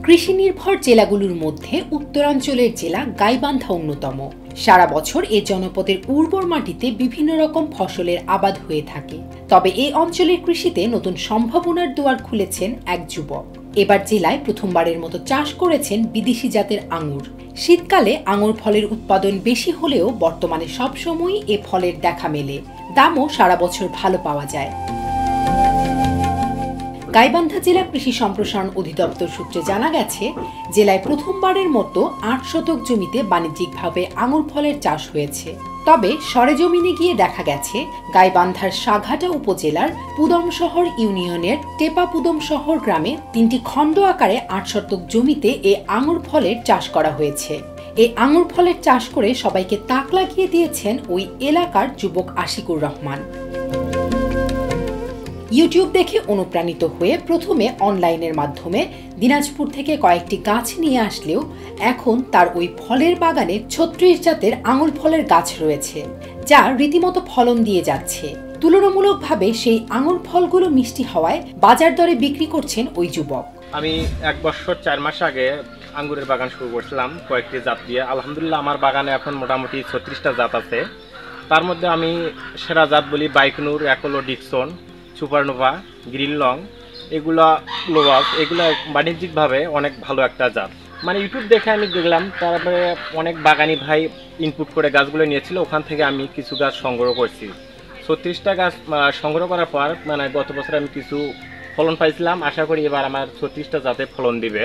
কৃষি নির্ভর জেলাগুলোর মধ্যে উত্তরাঞ্চলের জেলা গাইবান্ধা অন্যতম। সারা বছর এই জনপদের উর্বর মাটিতে বিভিন্ন রকম ফসলের আবাদ হয়ে থাকে। তবে এই অঞ্চলের কৃষিতে নতুন সম্ভাবনার দুয়ার খুলেছেন এক যুবক। এবার জেলায় প্রথমবারের মতো চাষ করেছেন বিদেশি জাতের আঙুর। শীতকালে আঙুর ফলের উৎপাদন বেশি হলেও বর্তমানে সবসময়ই এ ফলের দেখা মেলে, দামও সারা বছর ভালো পাওয়া যায়। গাইবান্ধা জেলা কৃষি সম্প্রসারণ অধিদপ্তর সূত্রে জানা গেছে, জেলায় প্রথমবারের মতো ৮ শতক জমিতে বাণিজ্যিকভাবে আঙুর ফলের চাষ হয়েছে। তবে সরেজমিনে গিয়ে দেখা গেছে, গাইবান্ধার সাঘাটা উপজেলার পুদমশহর ইউনিয়নের টেপা পুদমশহর গ্রামে ৩টি খণ্ড আকারে ৮ শতক জমিতে এ আঙুর ফলের চাষ করা হয়েছে। এই আঙুর ফলের চাষ করে সবাইকে তাক লাগিয়ে দিয়েছেন ওই এলাকার যুবক আশিকুর রহমান। ইউটিউব দেখে অনুপ্রাণিত হয়ে প্রথমে অনলাইনের মাধ্যমে দিনাজপুর থেকে কয়েকটি গাছ নিয়ে আসলেও এখন তার ওই ফলের বাগানে ৩৬ জাতের আঙুর ফলের গাছ রয়েছে, যা রীতিমতো ফলন দিয়ে যাচ্ছে। তুলনামূলকভাবে সেই আঙুর ফলগুলো মিষ্টি হওয়ায় বাজার দরে বিক্রি করছেন ওই যুবক। আমি ১ বছর ৪ মাস আগে আঙ্গুরের বাগান শুরু করছিলাম কয়েকটি জাত দিয়ে। আলহামদুলিল্লাহ আমার বাগানে এখন মোটামুটি ৩৬টা জাত আছে। তার মধ্যে আমি সেরা জাত বলি বাইকনুর, অ্যাকোলো, ডিকসন, সুপারনোভা, গ্রিন লং, এগুলা গ্লোবাস, এগুলো বাণিজ্যিকভাবে অনেক ভালো একটা জাত। মানে ইউটিউব দেখে আমি দেখলাম, তারপরে অনেক বাগানি ভাই ইনপুট করে গাছগুলো নিয়েছিল, ওখান থেকে আমি কিছু গাছ সংগ্রহ করছি। ৩৬টা গাছ সংগ্রহ করার পর মানে গত বছর আমি কিছু ফলন পাইছিলাম। আশা করি এবার আমার ৩৬টা জাতে ফলন দিবে।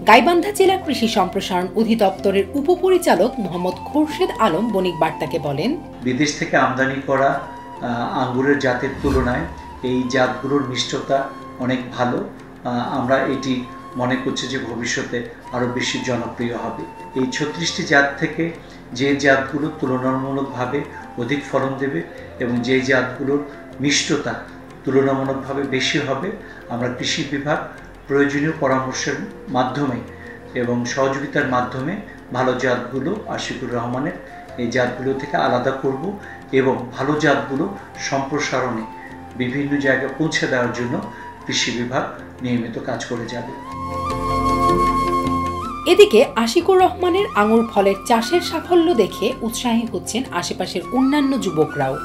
গাইবান্ধা জেলা কৃষি সম্প্রসারণ অধিদপ্তরের উপপরিচালক মোহাম্মদ খোরশেদ আলম বণিক বার্তাকে বলেন, বিদেশ থেকে আমদানি করা আঙ্গুরের জাতের তুলনায় এই জাতগুলোর মিষ্টতা অনেক ভালো। আমরা এটি মনে করছি যে ভবিষ্যতে আরও বেশি জনপ্রিয় হবে। এই ৩৬টি জাত থেকে যে জাতগুলো তুলনামূলকভাবে অধিক ফলন দেবে এবং যে জাতগুলোর মিষ্টতা তুলনামূলকভাবে বেশি হবে, আমরা কৃষি বিভাগ প্রয়োজনীয় পরামর্শের মাধ্যমে এবং সহযোগিতার মাধ্যমে ভালো জাতগুলো আশিকুর রহমানের এই জাতগুলো থেকে আলাদা করব এবং ভালো জাতগুলো সম্প্রসারণে বিভিন্ন জায়গায় পৌঁছে দেওয়ার জন্য কৃষি বিভাগ নিয়মিত কাজ করে যাবে। এদিকে আশিকুর রহমানের আঙুর ফলের চাষের সাফল্য দেখে উৎসাহী হচ্ছেন আশেপাশের অন্যান্য যুবকরাও।